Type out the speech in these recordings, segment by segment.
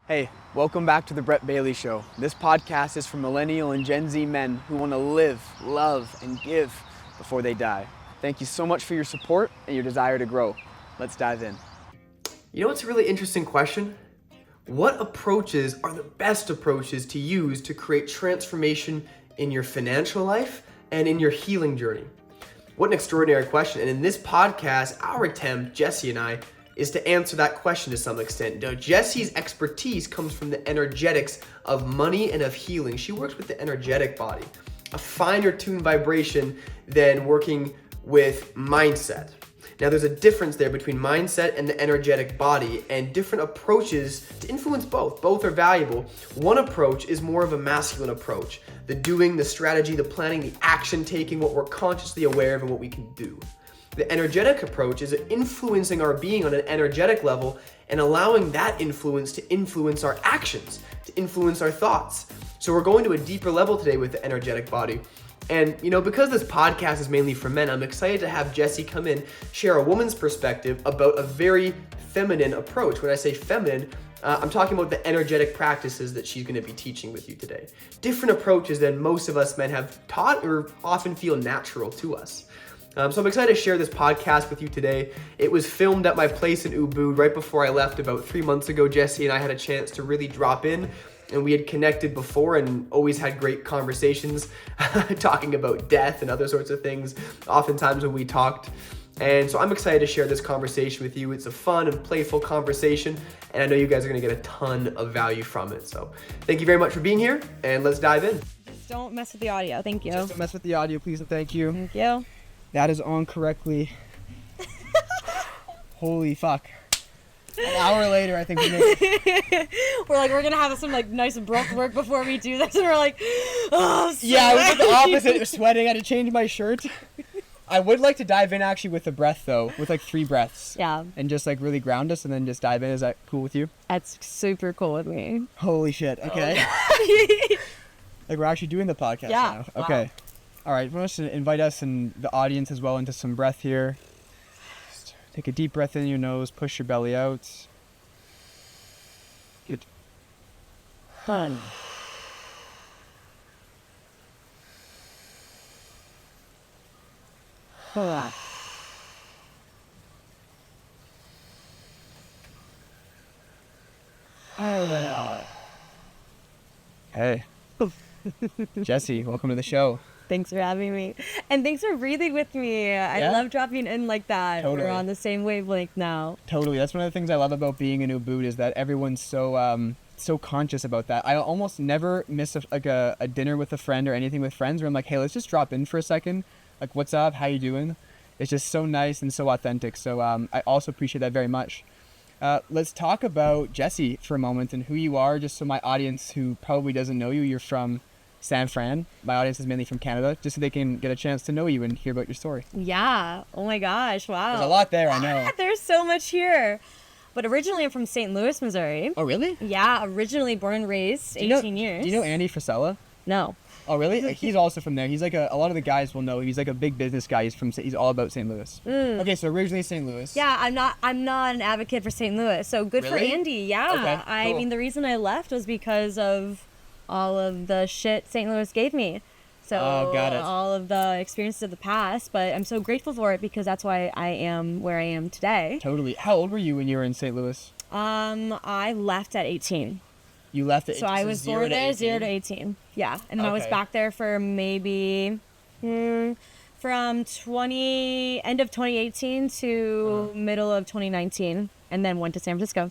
Hey, welcome back to the Brett Bailey Show. This podcast is for millennial and Gen Z men who want to live, love, and give before they die. Thank you so much for your support and your desire to grow. Let's dive in. You know what's a really interesting question? What approaches are the best approaches to use to create transformation in your financial life and in your healing journey? What an extraordinary question. And in this podcast, our attempt, Jesse and I, is to answer that question to some extent. Now, Jesse's expertise comes from the energetics of money and of healing. She works with the energetic body, a finer tuned vibration than working with mindset. Now, there's a difference there between mindset and the energetic body, and different approaches to influence both. Both are valuable. One approach is more of a masculine approach, the doing, the strategy, the planning, the action taking, what we're consciously aware of and what we can do. The energetic approach is influencing our being on an energetic level and allowing that influence to influence our actions, to influence our thoughts. So we're going to a deeper level today with the energetic body. And, because this podcast is mainly for men, I'm excited to have Jesse come in, share a woman's perspective about a very feminine approach. When I say feminine, I'm talking about the energetic practices that she's going to be teaching with you today. Different approaches than most of us men have taught or often feel natural to us. So I'm excited to share this podcast with you today. It was filmed at my place in Ubud right before I left about 3 months ago. Jesse and I had a chance to really drop in, and we had connected before and always had great conversations talking about death and other sorts of things, oftentimes when we talked. And so I'm excited to share this conversation with you. It's a fun and playful conversation, and I know you guys are gonna get a ton of value from it. So thank you very much for being here, and let's dive in. Just don't mess with the audio. Thank you. Just don't mess with the audio, please, and thank you. Thank you. That is on correctly. Holy fuck. An hour later, I think we made it. we're gonna have some nice breath work before we do this, and we're like, oh, so Yeah, I was at the opposite, sweating. I had to change my shirt. I would like to dive in actually with a breath though, with 3 breaths. Yeah. And just really ground us and then just dive in. Is that cool with you? That's super cool with me. Holy shit. Okay. We're actually doing the podcast Yeah. now. Okay. All right. We're just going to invite us and the audience as well into some breath here. Just take a deep breath in your nose. Push your belly out. Good. Fun. Hey. Jesse, welcome to the show. Thanks for having me, and thanks for breathing with me. I love dropping in like that. Totally. We're on the same wavelength now. Totally. That's one of the things I love about being in Ubud is that everyone's so conscious about that. I almost never miss a dinner with a friend or anything with friends where I'm like, hey, let's just drop in for a second. What's up? How you doing? It's just so nice and so authentic. So I also appreciate that very much. Let's talk about Jesse for a moment and who you are, just so my audience who probably doesn't know you, you're from San Fran. My audience is mainly from Canada, just so they can get a chance to know you and hear about your story. Yeah. Oh my gosh. Wow. There's a lot there, I know. There's so much here. But originally I'm from St. Louis, Missouri. Oh, really? Yeah, originally born and raised, 18 years. Do you know Andy Frisella? No. Oh, really? He's also from there. He's a lot of the guys will know. He's a big business guy. He's all about St. Louis. Okay, so originally St. Louis. Yeah, I'm not an advocate for St. Louis. So good for Really? Andy. Yeah. Okay, I cool. mean, the reason I left was because of all of the shit St. Louis gave me. So got it. all of the experiences of the past, but I'm so grateful for it because that's why I am where I am today. Totally. How old were you when you were in St. Louis? I left at 18. You left at So I was born there 0 to 18. Yeah. And then I was Okay. back there for maybe from end of 2018 to middle of 2019, and then went to San Francisco.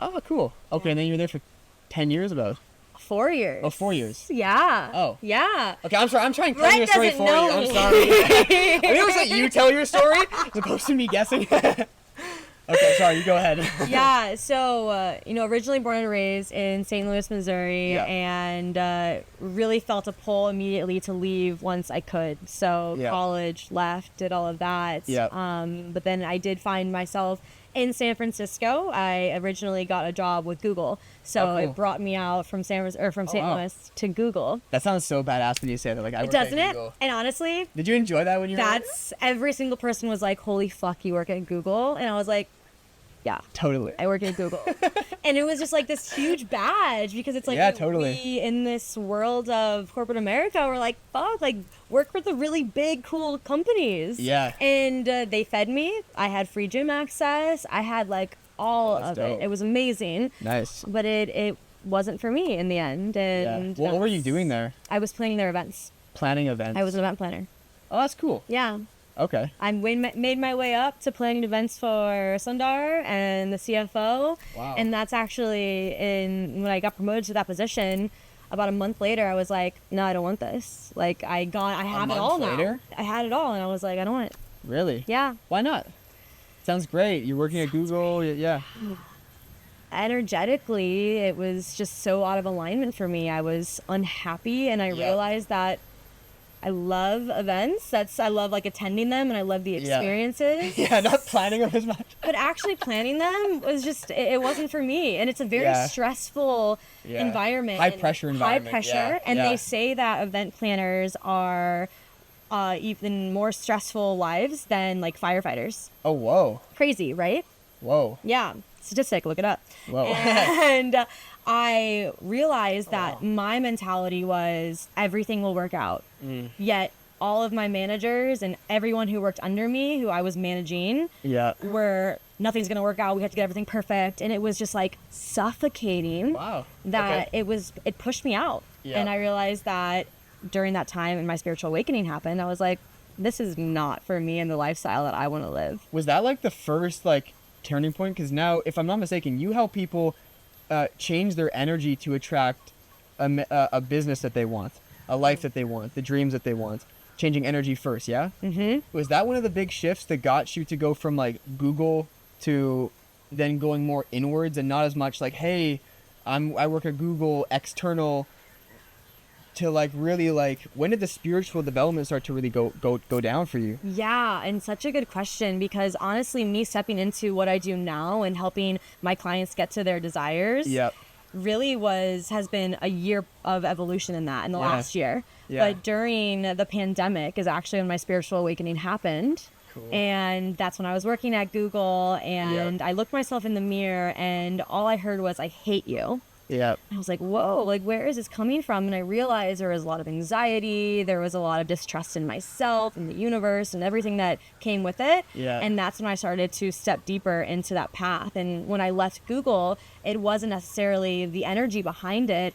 Oh, cool. Okay, and then you were there for 10 years about. 4 years. Oh, 4 years. Yeah. Oh. Yeah. Okay, I'm sorry. I'm trying to tell Brett your story doesn't for know you. I'm me. sorry. I mean, it was like you tell your story as opposed to me guessing. Okay, sorry. You go ahead. Yeah. So, originally born and raised in St. Louis, Missouri, Yeah. and really felt a pull immediately to leave once I could. So Yeah. college, left, did all of that. Yeah. But then I did find myself in San Francisco. I originally got a job with Google, so Oh, cool. it brought me out from St. wow. Louis to Google. That sounds so badass when you say that. I work Doesn't at it? Google. And honestly, Did you enjoy that when you were that's every single person was like, "Holy fuck, you work at Google," and I was like, Yeah. Totally. I work at Google. And it was just like this huge badge because it's like Yeah, totally. we in this world of corporate America, we're like, fuck, like work for the really big, cool companies. Yeah. And they fed me. I had free gym access. I had like all That's of dope. it. It was amazing. Nice. But it wasn't for me in the end. Yeah. And What were you that's- doing there? I was planning their events. Planning events. I was an event planner. Oh, that's cool. Yeah. Okay. I made my way up to planning events for Sundar and the CFO. Wow. And that's actually when I got promoted to that position, about a month later, I was like, no, I don't want this. Like I have it all month later? now. I had it all and I was like, I don't want it. Really? Yeah. Why not? Sounds great. You're working at Google. Yeah. Energetically, it was just so out of alignment for me. I was unhappy and I Yeah. realized that I love events. I love like attending them and I love the Yeah. experiences. Yeah. Not planning them as much. But actually planning them was just it wasn't for me, and it's a very Yeah. stressful Yeah. environment, High pressure environment, high pressure, yeah, and yeah. they say that event planners are even more stressful lives than like firefighters. Oh, whoa. Crazy, right? Whoa. Yeah, statistic, look it up. Whoa. And I realized that my mentality was everything will work out. Yet all of my managers and everyone who worked under me, who I was managing, Yeah. were nothing's gonna work out. We have to get everything perfect, and it was just like suffocating. Wow. That Okay. it pushed me out, Yeah. and I realized that during that time, and my spiritual awakening happened. I was like, this is not for me and the lifestyle that I want to live. Was that like the first like turning point? Because now, if I'm not mistaken, you help people change their energy to attract a business that they want, a life that they want, the dreams that they want. Changing energy first, yeah? Mm-hmm. Was that one of the big shifts that got you to go from like Google to then going more inwards and not as much like, hey, I work at Google external, to like really like when did the spiritual development start to really go down for you? Yeah, and such a good question, because honestly, me stepping into what I do now and helping my clients get to their desires Yep. really has been a year of evolution in that in the Yeah. last year. Yeah. But during the pandemic is actually when my spiritual awakening happened. Cool. And that's when I was working at Google, and I looked myself in the mirror and all I heard was, I hate you. Yep. I was like, whoa, like where is this coming from? And I realized there was a lot of anxiety, there was a lot of distrust in myself and the universe and everything that came with it. Yeah. And that's when I started to step deeper into that path. And when I left Google, it wasn't necessarily the energy behind it.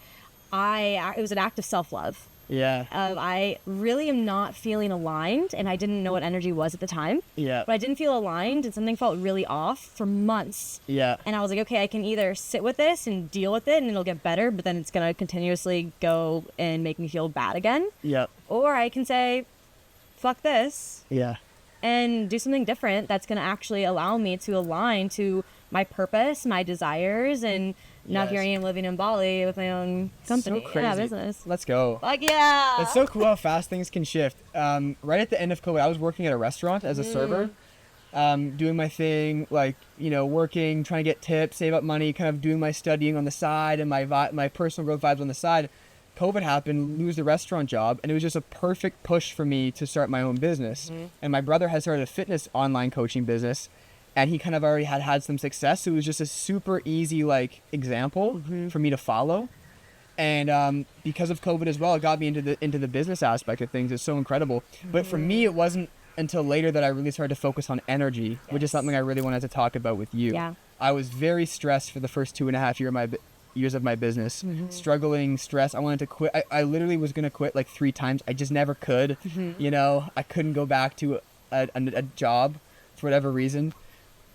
It was an act of self-love. Yeah. I really am not feeling aligned, and I didn't know what energy was at the time. Yeah. But I didn't feel aligned, and something felt really off for months. Yeah. And I was like, okay, I can either sit with this and deal with it and it'll get better, but then it's going to continuously go and make me feel bad again. Yep. Or I can say, fuck this, Yeah. and do something different that's going to actually allow me to align to my purpose, my desires, and now Yes. here I am living in Bali with my own company. So crazy. Yeah, business. Let's go. Fuck yeah. It's so cool how fast things can shift. Right at the end of COVID, I was working at a restaurant as a server, doing my thing, like, working, trying to get tips, save up money, kind of doing my studying on the side and my personal growth vibes on the side. COVID happened, lose the restaurant job, and it was just a perfect push for me to start my own business. And my brother had started a fitness online coaching business, and he kind of already had some success. So it was just a super easy like example for me to follow. And because of COVID as well, it got me into the business aspect of things. It's so incredible. But for me, it wasn't until later that I really started to focus on energy, which is Yes. something I really wanted to talk about with you. Yeah. I was very stressed for the first 2.5 years of my business, struggling, stress. I wanted to quit. I literally was going to quit like 3 times. I just never could. I couldn't go back to a job for whatever reason.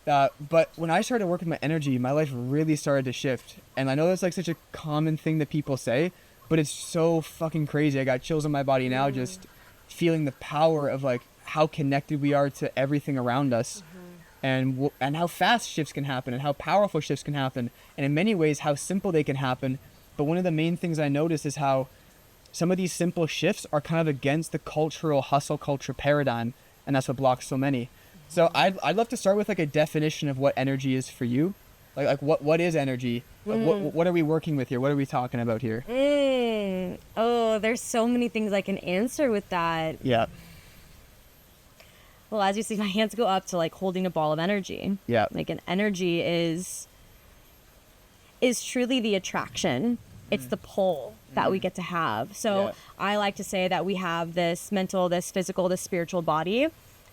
But when I started working my energy, my life really started to shift. And I know that's like such a common thing that people say, but it's so fucking crazy. I got chills on my body now just feeling the power of like how connected we are to everything around us, and how fast shifts can happen and how powerful shifts can happen, and in many ways how simple they can happen. But one of the main things I noticed is how some of these simple shifts are kind of against the cultural hustle culture paradigm, and that's what blocks so many. So I'd love to start with like a definition of what energy is for you. Like what is energy? Like, what are we working with here? What are we talking about here? Oh, there's so many things I can answer with that. Yeah. Well, as you see, my hands go up to like holding a ball of energy. Yeah. Like an energy is truly the attraction. It's the pull that we get to have. So Yeah. I like to say that we have this mental, this physical, this spiritual body.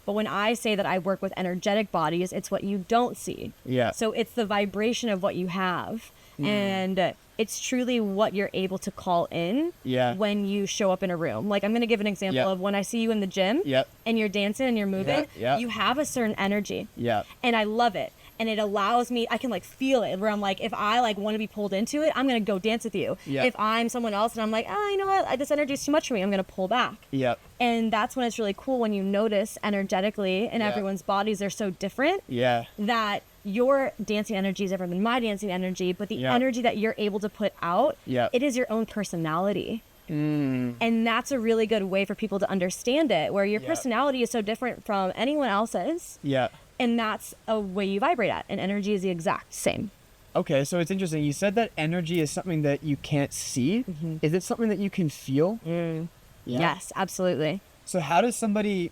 But when I say that I work with energetic bodies, it's what you don't see. Yeah. So it's the vibration of what you have. And it's truly what you're able to call in Yeah. when you show up in a room. Like, I'm going to give an example Yep. of when I see you in the gym Yep. and you're dancing and you're moving, Yeah. you have a certain energy. Yeah. And I love it. And it allows me, I can like feel it where I'm like, if I like want to be pulled into it, I'm going to go dance with you. Yeah. If I'm someone else and I'm like, oh, you know what, this energy is too much for me, I'm going to pull back. Yeah. And that's when it's really cool when you notice energetically in Yeah. everyone's bodies, they're so different Yeah. that your dancing energy is different than my dancing energy, but the Yeah. energy that you're able to put out, Yeah. it is your own personality. And that's a really good way for people to understand it, where your Yeah. personality is so different from anyone else's. Yeah. And that's a way you vibrate at. And energy is the exact same. Okay, so it's interesting. You said that energy is something that you can't see. Is it something that you can feel? Yeah. Yes, absolutely. So how does somebody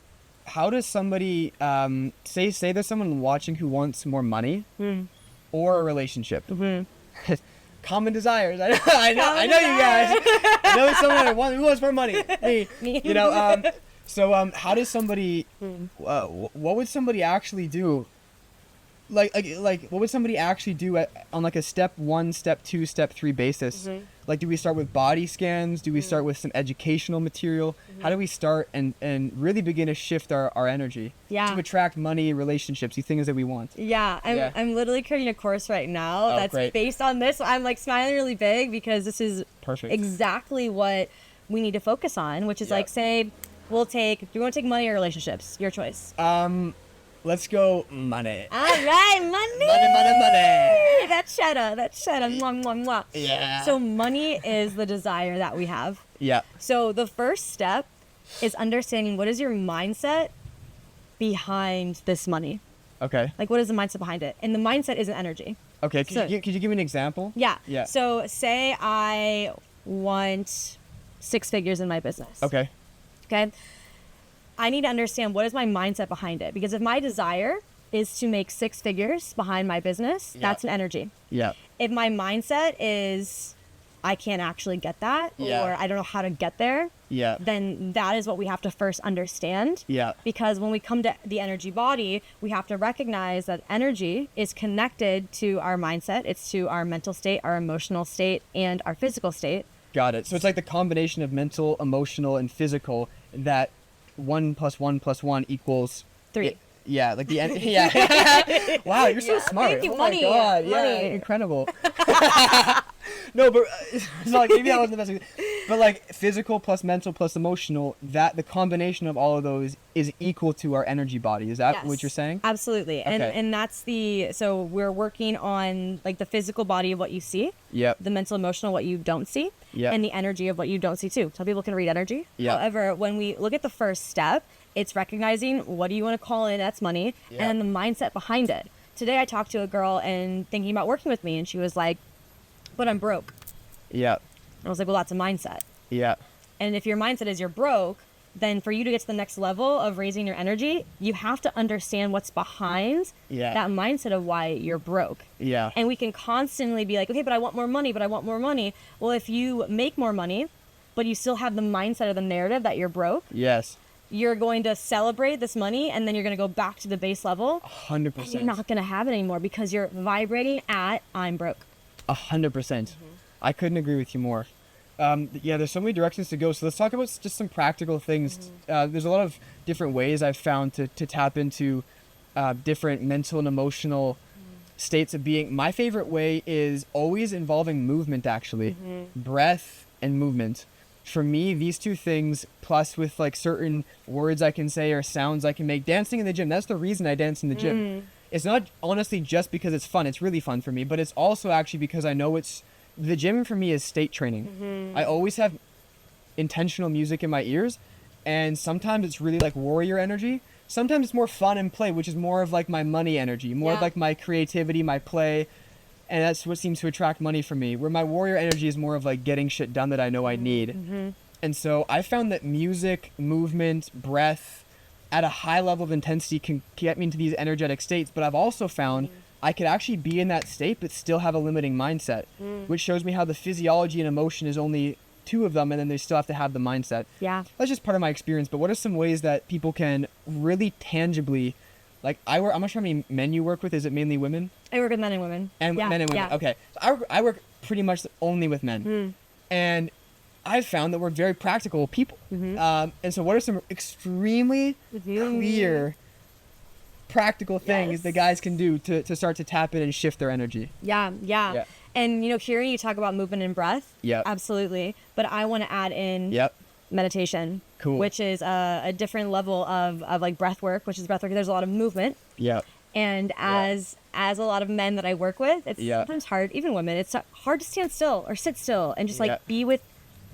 say there's someone watching who wants more money or a relationship? Common desires. I know you guys. I know someone who wants more money. Me. Me. You know. How does somebody? What would somebody actually do? Like what would somebody actually do on like a step 1, step 2, step 3 basis? Like, do we start with body scans? Do we start with some educational material? How do we start and really begin to shift our energy Yeah. to attract money, relationships, the things that we want? Yeah, Yeah. I'm literally creating a course right now Oh, that's great. based on this. I'm like smiling really big because this is Perfect. exactly what we need to focus on, which is Yeah. like, say, do you want to take money or relationships? Your choice. Let's go money. All right, money. Money. That cheddar. Mwah, mwah, mwah. Yeah. So money is the desire that we have. Yeah. So the first step is understanding what is your mindset behind this money. Okay. Like, what is the mindset behind it? And the mindset isn't energy. Okay. So- Could you give me an example? Yeah. Yeah. So say I want 6 figures in my business. Okay. Okay. I need to understand what is my mindset behind it, because if my desire is to make 6 figures behind my business, Yeah. that's an energy. Yeah. If my mindset is I can't actually get that, Yeah. or I don't know how to get there, Yeah. then that is what we have to first understand. Yeah. Because when we come to the energy body, we have to recognize that energy is connected to our mindset. It's to our mental state, our emotional state, and our physical state. Got it. So it's like the combination of mental, emotional, and physical that 1 + 1 + 1 equals 3. Yeah, like the yeah. Wow, you're so Yeah. smart. Thank you, Oh money. my god, yeah, Money. incredible. No, but it's not like maybe that wasn't the best. But like physical plus mental plus emotional, that the combination of all of those is equal to our energy body. Is that Yes. what you're saying? Absolutely. And Okay. and that's so we're working on like the physical body of what you see, Yep. the mental emotional what you don't see, Yep. and the energy of what you don't see too. Some people can read energy. Yep. However, when we look at the first step, it's recognizing what do you want to call in, that's money, Yep. and then the mindset behind it. Today I talked to a girl and thinking about working with me, and she was like, but I'm broke. Yep. I was like, well, that's a mindset. Yep. And if your mindset is you're broke, then for you to get to the next level of raising your energy, you have to understand what's behind Yeah. that mindset of why you're broke. Yeah. And we can constantly be like, okay, but I want more money, but I want more money. Well, if you make more money, but you still have the mindset of the narrative that you're broke, Yes. you're going to celebrate this money and then you're going to go back to the base level. 100%. You're not going to have it anymore because you're vibrating at I'm broke. 100%. I couldn't agree with you more. Yeah, there's so many directions to go. So let's talk about just some practical things. There's a lot of different ways I've found to tap into different mental and emotional states of being. My favorite way is always involving movement, actually. Breath and movement. For me, these two things, plus with like certain words I can say or sounds I can make, dancing in the gym, that's the reason I dance in the gym. It's not honestly just because it's fun. It's really fun for me, but it's also actually because I know the gym for me is state training. I always have intentional music in my ears, and sometimes it's really like warrior energy. Sometimes it's more fun and play, which is more of like my money energy, more of Yeah. like my creativity, my play. And that's what seems to attract money for me, where my warrior energy is more of like getting shit done that I know I need. And so I found that music, movement, breath, at a high level of intensity can get me into these energetic states, but I've also found I could actually be in that state but still have a limiting mindset, which shows me how the physiology and emotion is only two of them, and then they still have to have the mindset. Yeah. That's just part of my experience. But what are some ways that people can really tangibly, like I'm not sure how many men you work with. Is it mainly women? I work with men and women. And Yeah, men and women. yeah. Okay. So I work pretty much only with men. And I've found that we're very practical people. And so what are some extremely clear, practical things Yes. that guys can do to start to tap in and shift their energy? Yeah. Yeah. And, hearing you talk about movement and breath. Yep. Absolutely. But I want to add in Yep. meditation. Cool. Which is a different level of like breath work, which is breath work. There's a lot of movement. Yep. And as a lot of men that I work with, it's Yeah. sometimes hard, even women, it's hard to stand still or sit still and just like Yeah. be with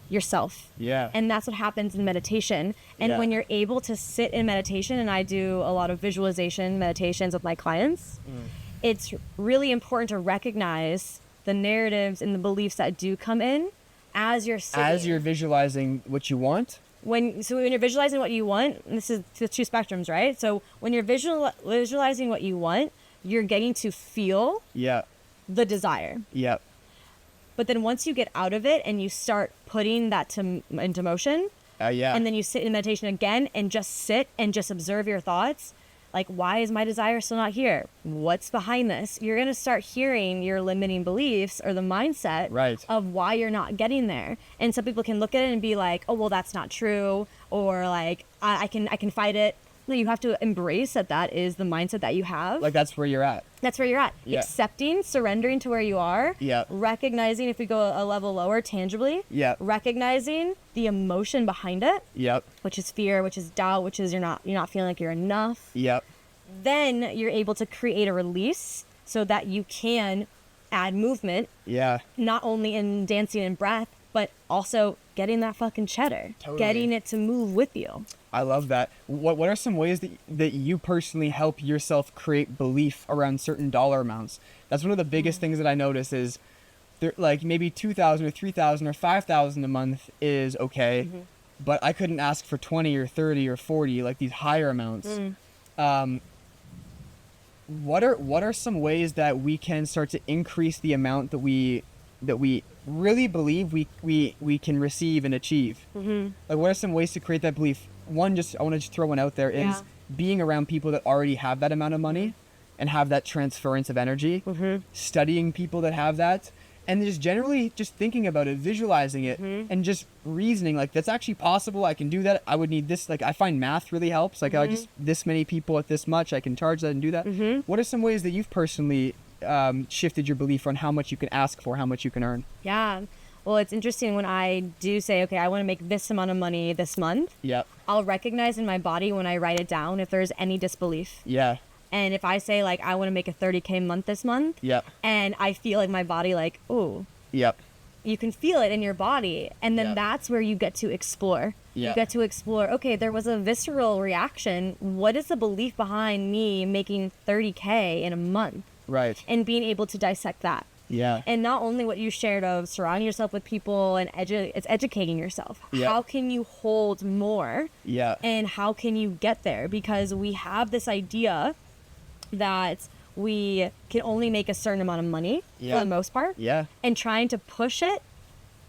yourself. Yeah. And that's what happens in meditation. And Yeah. when you're able to sit in meditation, and I do a lot of visualization meditations with my clients, it's really important to recognize the narratives and the beliefs that do come in as you're sitting. As you're visualizing what you want. When you're visualizing what you want, and this is the two spectrums, right? So when you're visualizing what you want, you're getting to feel Yeah. the desire. Yep. But then once you get out of it and you start putting that into motion, Yeah. and then you sit in meditation again and just sit and just observe your thoughts, like, why is my desire still not here? What's behind this? You're going to start hearing your limiting beliefs or the mindset Right. of why you're not getting there. And some people can look at it and be like, oh, well, that's not true. Or like, I can fight it. No, you have to embrace that is the mindset that you have. Like that's where you're at. That's where you're at. Yeah. Accepting, surrendering to where you are. Yeah. Recognizing, if we go a level lower, tangibly. Yeah. Recognizing the emotion behind it, Yep. which is fear, which is doubt, which is you're not feeling like you're enough. Yep. Then you're able to create a release so that you can add movement, Yeah. not only in dancing and breath, but also getting that fucking cheddar, Totally. getting it to move with you. I love that. What are some ways that you personally help yourself create belief around certain dollar amounts? That's one of the biggest things that I notice is there, like maybe 2,000 or 3,000 or 5,000 a month is okay, but I couldn't ask for 20 or 30 or 40, like these higher amounts. What are some ways that we can start to increase the amount that we really believe we can receive and achieve? Like, what are some ways to create that belief? One, I want to just throw one out there, is Yeah. being around people that already have that amount of money and have that transference of energy, studying people that have that, and just generally just thinking about it, visualizing it, and just reasoning, like, that's actually possible. I can do that. I would need this. Like, I find math really helps. Like, I just, this many people at this much, I can charge that and do that. What are some ways that you've personally shifted your belief on how much you can ask for, how much you can earn? Yeah. Well, it's interesting when I do say, okay, I want to make this amount of money this month. Yep. I'll recognize in my body when I write it down if there's any disbelief. Yeah. And if I say, like, I want to make a 30K month this month, Yep. and I feel like my body, like, ooh, Yep. you can feel it in your body. And then Yep. that's where you get to explore. Yeah. You get to explore, okay, there was a visceral reaction. What is the belief behind me making 30K in a month? Right. And being able to dissect that. Yeah. And not only what you shared of surrounding yourself with people and it's educating yourself. Yeah. How can you hold more? Yeah. And how can you get there? Because we have this idea that we can only make a certain amount of money Yeah. for the most part. Yeah. And trying to push it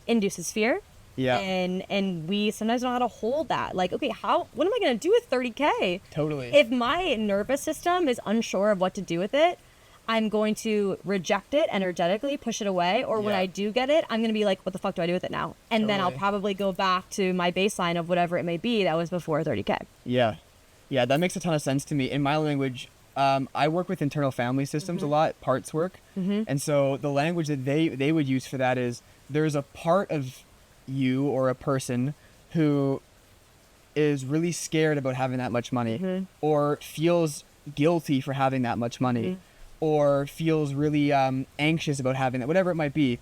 induces fear. Yeah. And we sometimes don't know how to hold that. Like, okay, what am I going to do with 30K? Totally. If my nervous system is unsure of what to do with it, I'm going to reject it energetically, push it away. Or when Yeah. I do get it, I'm going to be like, what the fuck do I do with it now? And then I'll Totally. probably go back to my baseline of whatever it may be that was before 30K. Yeah. Yeah, that makes a ton of sense to me. In my language, I work with internal family systems a lot, parts work. And so the language that they would use for that is there's a part of you or a person who is really scared about having that much money or feels guilty for having that much money or feels really anxious about having that, whatever it might be.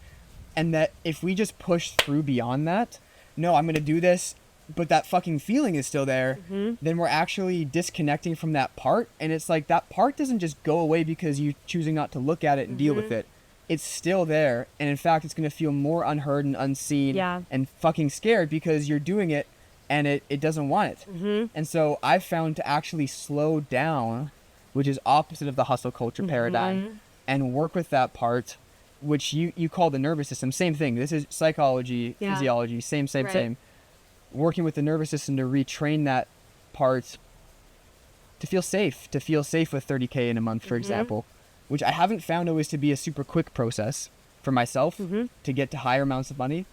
And that if we just push through beyond that, no, I'm going to do this, but that fucking feeling is still there, then we're actually disconnecting from that part. And it's like that part doesn't just go away because you choosing not to look at it and deal with it. It's still there. And in fact, it's going to feel more unheard and unseen Yeah. and fucking scared because you're doing it and it doesn't want it. And so I've found to actually slow down, which is opposite of the hustle culture paradigm, and work with that part, which you call the nervous system. Same thing. This is psychology, Yeah. physiology, same. Right. Working with the nervous system to retrain that part to feel safe with 30K in a month, for example, which I haven't found always to be a super quick process for myself to get to higher amounts of money.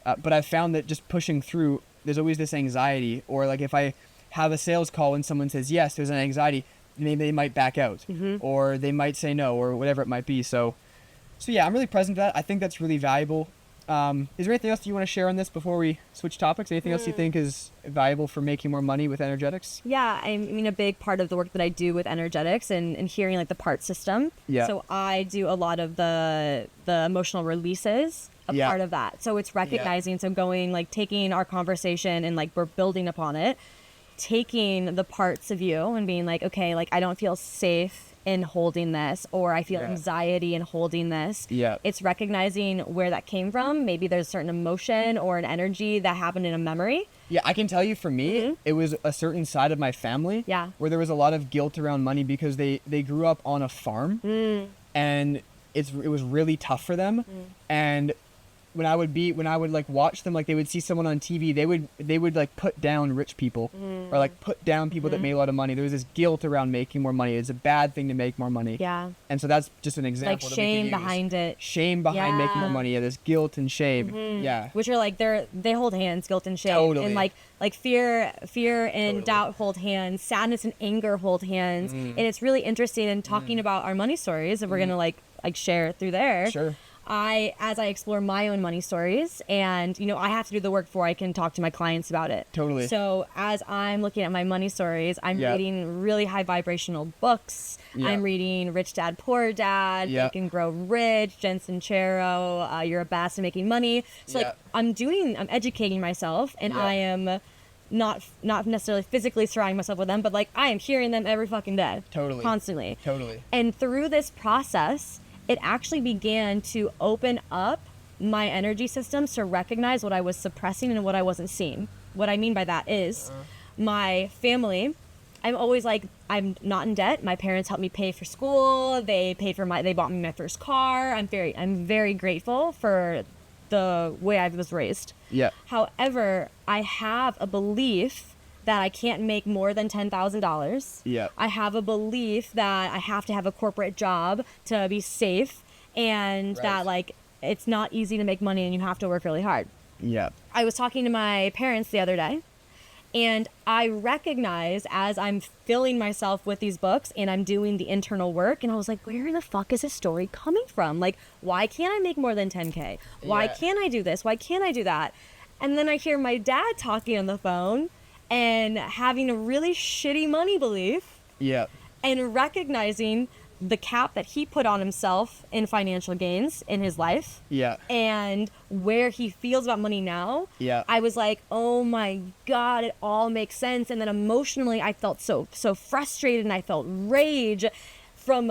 But I've found that just pushing through, there's always this anxiety, or like if I have a sales call and someone says yes, there's an anxiety, maybe they might back out, or they might say no, or whatever it might be. So yeah, I'm really present to that. I think that's really valuable. Is there anything else you want to share on this before we switch topics? Anything else you think is valuable for making more money with energetics? Yeah, I mean, a big part of the work that I do with energetics and hearing like the part system. Yeah. So I do a lot of the emotional releases, a Yeah. part of that. So it's recognizing, so going like taking our conversation and like we're building upon it, taking the parts of you and being like, okay, like I don't feel safe in holding this, or I feel Yeah. anxiety in holding this. Yeah. It's recognizing where that came from. Maybe there's a certain emotion or an energy that happened in a memory. Yeah, I can tell you for me, it was a certain side of my family Yeah. where there was a lot of guilt around money because they grew up on a farm and it was really tough for them. And when I would like watch them, like they would see someone on TV, they would like put down rich people or like put down people that made a lot of money. There was this guilt around making more money. It's a bad thing to make more money. Yeah. And so that's just an example. Like that we shame could use. behind it. Shame behind making more Yeah. money. Yeah, there's guilt and shame. Yeah. Which are like they hold hands, guilt and shame, Totally. and like fear and Totally. doubt hold hands, sadness and anger hold hands, and it's really interesting in talking about our money stories that we're gonna like share through there. Sure. As I explore my own money stories, and I have to do the work before I can talk to my clients about it. Totally. So as I'm looking at my money stories, I'm Yeah. reading really high vibrational books. Yeah. I'm reading Rich Dad Poor Dad, Yeah. Think and Grow Rich, Jen Sincero, You're a Badass at Making Money. So Yeah. like I'm educating myself, and Yeah. I am not necessarily physically surrounding myself with them, but like I am hearing them every fucking day. Totally. Constantly. Totally. And through this process, it actually began to open up my energy systems to recognize what I was suppressing and what I wasn't seeing. What I mean by that is my family, I'm always like, I'm not in debt. My parents helped me pay for school. They bought me my first car. I'm very grateful for the way I was raised. Yeah. However, I have a belief that I can't make more than $10,000. Yeah. I have a belief that I have to have a corporate job to be safe, and Right. that like it's not easy to make money and you have to work really hard. Yeah. I was talking to my parents the other day, and I recognize as I'm filling myself with these books and I'm doing the internal work, and I was like, where the fuck is this story coming from? Like, why can't I make more than 10K? Why Yeah. can't I do this? Why can't I do that? And then I hear my dad talking on the phone and having a really shitty money belief, Yeah. and recognizing the cap that he put on himself in financial gains in his life, Yeah. and where he feels about money now. Yeah. I was like, oh my God, it all makes sense. And then emotionally I felt so frustrated, and I felt rage from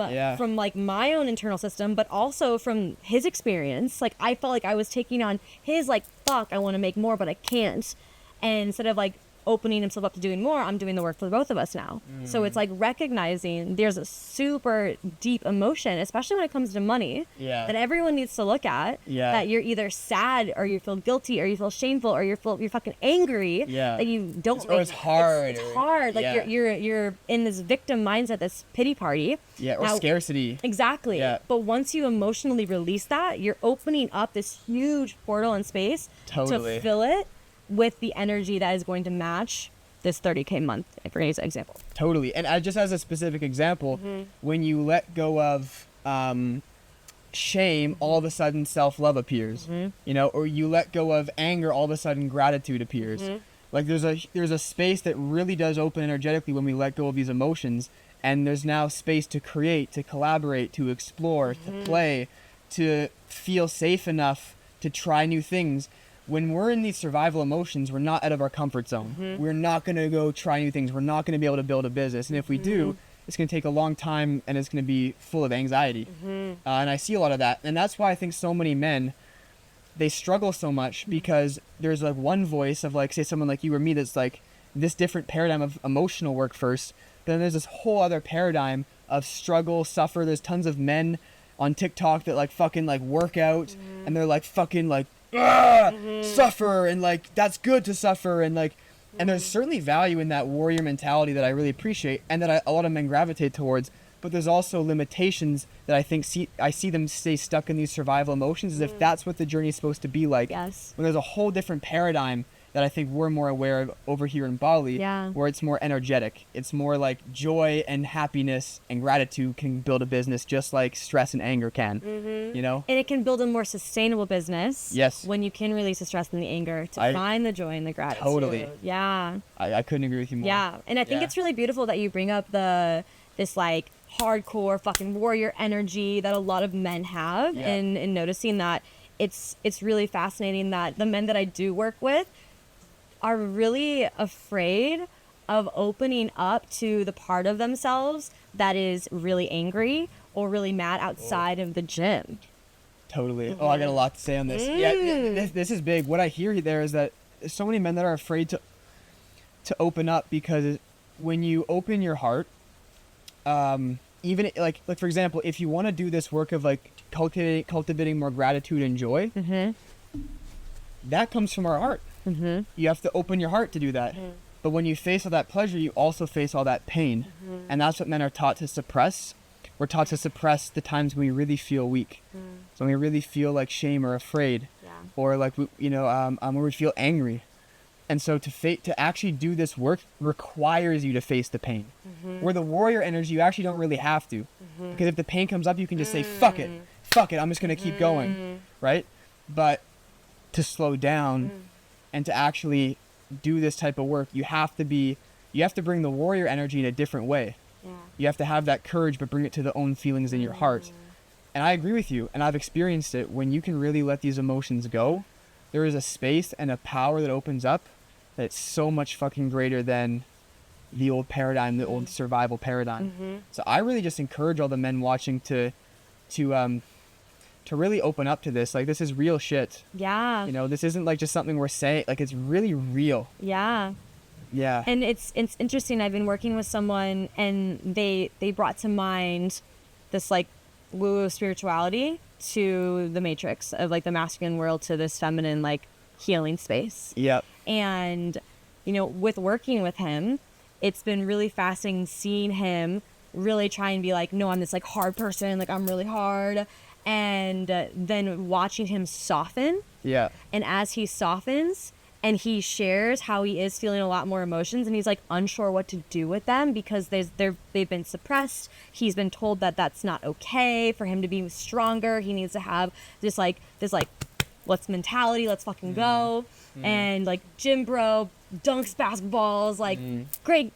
like my own internal system, but also from his experience. Like I felt like I was taking on his like, fuck, I want to make more, but I can't. And instead of like opening himself up to doing more, I'm doing the work for both of us now. So it's like recognizing there's a super deep emotion, especially when it comes to money, Yeah. that everyone needs to look at. Yeah. That you're either sad, or you feel guilty, or you feel shameful, or you're fucking angry. Yeah. That you don't. Or it's hard, It's or- hard. Like yeah. you're in this victim mindset, this pity party. Yeah. Or Now- scarcity. Exactly. Yeah. But once you emotionally release that, you're opening up this huge portal in space Totally. to fill it with the energy that is going to match this 30K month, for example. Totally. And just as a specific example, when you let go of shame, all of a sudden self-love appears. Or you let go of anger, all of a sudden gratitude appears. Like there's a space that really does open energetically when we let go of these emotions, and there's now space to create, to collaborate, to explore, to play, to feel safe enough to try new things. When we're in these survival emotions, we're not out of our comfort zone. We're not going to go try new things. We're not going to be able to build a business. And if we do, it's going to take a long time, and it's going to be full of anxiety. And I see a lot of that. And that's why I think so many men they struggle so much because there's like one voice of like, say someone like you or me that's like this different paradigm of emotional work first. Then there's this whole other paradigm of struggle, suffer. There's tons of men on TikTok that like fucking like work out and they're like fucking like suffer, and like that's good to suffer, and like and there's certainly value in that warrior mentality that I really appreciate and that a lot of men gravitate towards. But there's also limitations that I see them stay stuck in these survival emotions as if that's what the journey is supposed to be like. Yes. When there's a whole different paradigm that I think we're more aware of over here in Bali, Yeah. where it's more energetic. It's more like joy and happiness and gratitude can build a business just like stress and anger can, you know? And it can build a more sustainable business. Yes. When you can release the stress and the anger to I- find the joy and the gratitude. Totally. Yeah. I couldn't agree with you more. Yeah. And I think Yeah. it's really beautiful that you bring up this like hardcore fucking warrior energy that a lot of men have, Yeah. and noticing that it's really fascinating that the men that I do work with are really afraid of opening up to the part of themselves that is really angry or really mad outside of the gym. Totally. Oh, I got a lot to say on this. Yeah, this is big. What I hear there is that there's so many men that are afraid to open up because when you open your heart, even like for example, if you want to do this work of like cultivating more gratitude and joy, that comes from our heart. You have to open your heart to do that. But when you face all that pleasure, you also face all that pain, and that's what men are taught to suppress. We're taught to suppress the times when we really feel weak, so when we really feel like shame or afraid, or like when we feel angry. And so to actually do this work requires you to face the pain. Where the warrior energy, you actually don't really have to, because if the pain comes up, you can just say fuck it, I'm just gonna keep going, right? But to slow down and to actually do this type of work, you have to bring the warrior energy in a different way. You have to have that courage, but bring it to the own feelings in your heart. And I agree with you, and I've experienced it. When you can really let these emotions go, there is a space and a power that opens up that's so much fucking greater than the old paradigm, the old survival paradigm. So I really just encourage all the men watching to really open up to this. Like, this is real shit. Yeah. You know, this isn't like just something we're saying. Like, it's really real. Yeah. Yeah. And it's interesting. I've been working with someone, and they brought to mind this like woo spirituality to the matrix of like the masculine world to this feminine like healing space. Yep. And with working with him, it's been really fascinating seeing him really try and be like, no, I'm this like hard person, like I'm really hard, and then watching him soften. Yeah. And as he softens and he shares how he is feeling a lot more emotions, and he's like unsure what to do with them because they've been suppressed. He's been told that that's not okay for him to be stronger. He needs to have this let's mentality, let's fucking go. And like gym bro, dunks basketballs, like great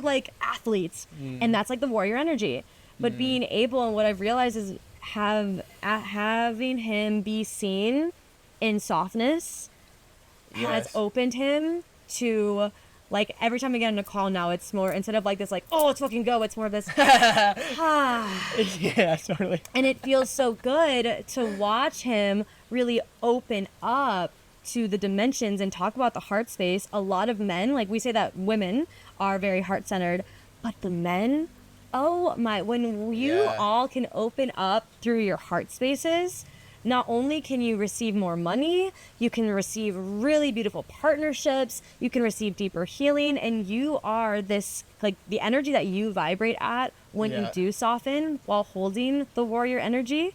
like athletes. And that's like the warrior energy. But being able, and what I've realized is having him be seen in softness has opened him to, like, every time I get on a call now, it's more, instead of like this like, oh, let's fucking go, it's more of this Yeah, totally. and it feels so good to watch him really open up to the dimensions and talk about the heart space. A lot of men, like we say that women are very heart-centered, but the men, oh my, when you all can open up through your heart spaces, not only can you receive more money, you can receive really beautiful partnerships, you can receive deeper healing, and you are this, like, the energy that you vibrate at when you do soften while holding the warrior energy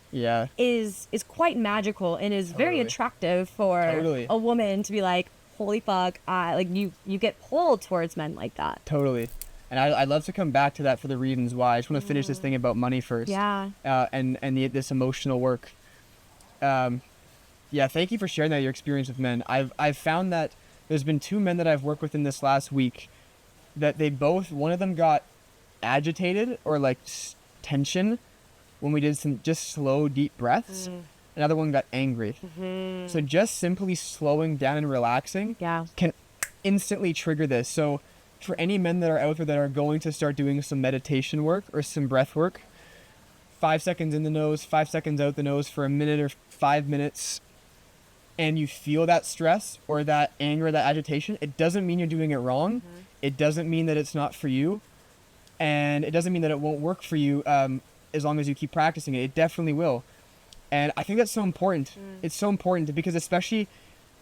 is quite magical and is very attractive for a woman to be like, holy fuck, like you get pulled towards men like that. Totally. And I'd love to come back to that for the reasons why. I just want to finish this thing about money first. Yeah. And this emotional work. Thank you for sharing that, your experience with men. I've found that there's been 2 men that I've worked with in this last week that one of them got agitated or like tension when we did some just slow, deep breaths. Another one got angry. So just simply slowing down and relaxing can instantly trigger this. So for any men that are out there that are going to start doing some meditation work or some breath work, 5 seconds in the nose, 5 seconds out the nose for a minute or 5 minutes. and you feel that stress or that anger, that agitation, it doesn't mean you're doing it wrong. It doesn't mean that it's not for you, and it doesn't mean that it won't work for you as long as you keep practicing it. It definitely will. And I think that's so important. It's so important because especially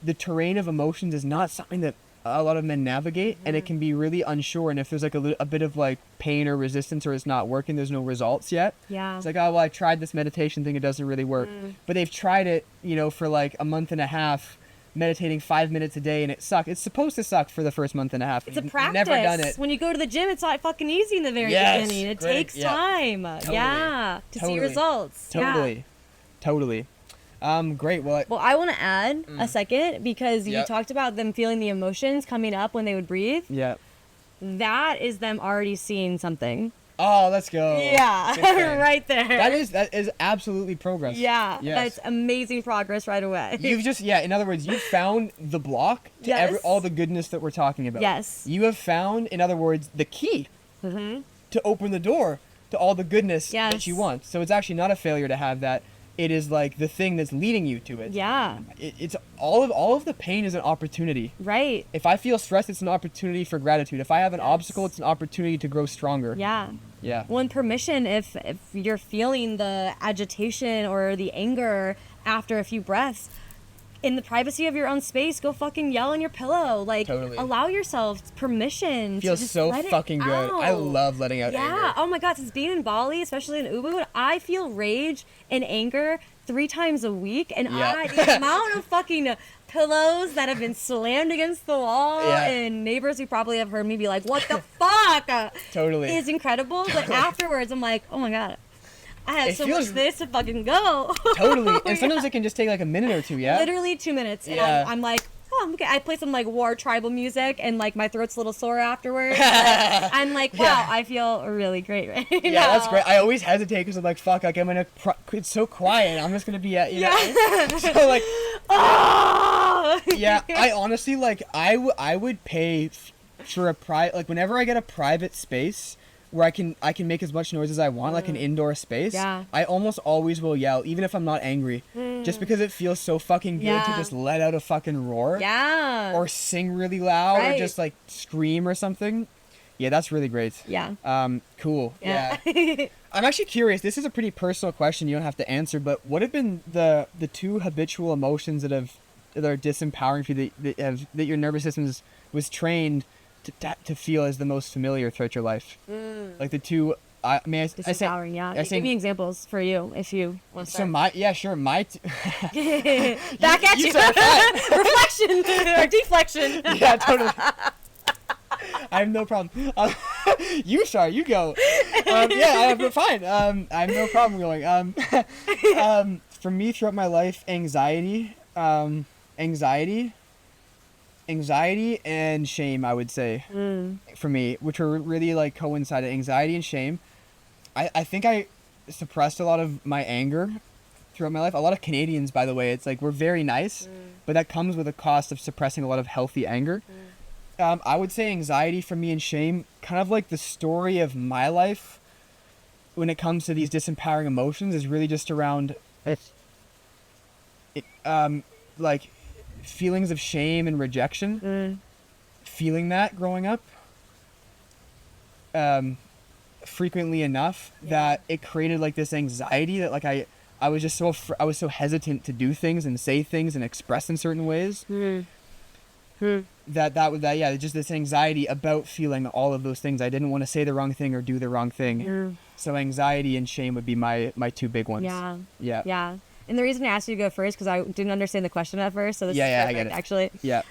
the terrain of emotions is not something that a lot of men navigate, and it can be really unsure. And if there's like a bit of like pain or resistance, or it's not working, there's no results yet. Yeah. It's like, oh, well, I tried this meditation thing, it doesn't really work. But they've tried it, you know, for like a month and a half, meditating 5 minutes a day, and it sucked. It's supposed to suck for the first month and a half. It's a You've practice. Never done it. When you go to the gym, it's not fucking easy in the very Yes, beginning. It great, takes yeah. time. Totally. Yeah. To see Totally. results. Totally. Yeah. Totally. Great. Well, Well, I want to add a second because you Yep. talked about them feeling the emotions coming up when they would breathe. yeah. That is them already seeing something. Oh, let's go. Yeah, Good thing. right there. That is absolutely progress. Yeah, Yes. that's amazing progress right away. You've just, in other words, you found the block to Yes. all the goodness that we're talking about. Yes. You have found, in other words, the key to open the door to all the goodness that Yes. you want. So it's actually not a failure to have that. It is like the thing that's leading you to it. Yeah, It's all of the pain is an opportunity. right. If I feel stressed, it's an opportunity for gratitude. If I have an obstacle, it's an opportunity to grow stronger. Yeah. Yeah. One permission if you're feeling the agitation or the anger after a few breaths, in the privacy of your own space, go fucking yell on your pillow. Like, Totally. allow yourself permission. Feels to just so let it fucking good. I out. love letting out Yeah. anger. Oh my God. Since being in Bali, especially in Ubud, I feel rage and anger 3 times a week, and Yeah. the amount of fucking pillows that have been slammed against the wall, Yeah. and neighbors who probably have heard me be like, "What the fuck?" Totally. is incredible. But afterwards, I'm like, "Oh my God, I have It so feels- much space to fucking go." Totally. And sometimes it can just take like a minute or two, yeah? Literally 2 minutes, and Yeah. I'm like, "Oh, okay." I play some like war tribal music, and like my throat's a little sore afterwards. But I'm like, wow, Yeah. I feel really great right now. Yeah, that's great. I always hesitate because I'm like, fuck, like I'm gonna, it's so quiet. I'm just gonna be at, you know. So like, Oh! yeah, I honestly, like, I would pay for a private, like whenever I get a private space where I can make as much noise as I want, like an indoor space, Yeah. I almost always will yell, even if I'm not angry, just because it feels so fucking good to Yeah. just let out a fucking roar. Yeah. Or sing really loud, or Right. just like scream or something. Yeah, that's really great. Yeah. Cool. Yeah. I'm actually curious. This is a pretty personal question. You don't have to answer, but what have been the 2 habitual emotions that are disempowering for you that your nervous system was trained to feel as the most familiar throughout your life? Like the 2. I say, Disempowering, yeah. I say- Give me examples for you if you want to so start. Back at you. start, fine. Reflection or deflection. Yeah, totally. I have no problem. You start. You go. Fine. I have no problem going. For me, throughout my life, anxiety, and shame, I would say, for me, which are really like coincided. Anxiety and shame. I think I suppressed a lot of my anger throughout my life. A lot of Canadians, by the way, it's like we're very nice, but that comes with a cost of suppressing a lot of healthy anger. I would say anxiety for me and shame, kind of like the story of my life when it comes to these disempowering emotions, is really just around like feelings of shame and rejection. Feeling that growing up frequently enough that it created like this anxiety that like I was just I was so hesitant to do things and say things and express in certain ways. Just this anxiety about feeling all of those things. I didn't want to say the wrong thing or do the wrong thing. So anxiety and shame would be my 2 big ones. Yeah. Yeah. Yeah. And the reason I asked you to go first because I didn't understand the question at first. So this Yeah, is I perfect, get it. actually. Yeah.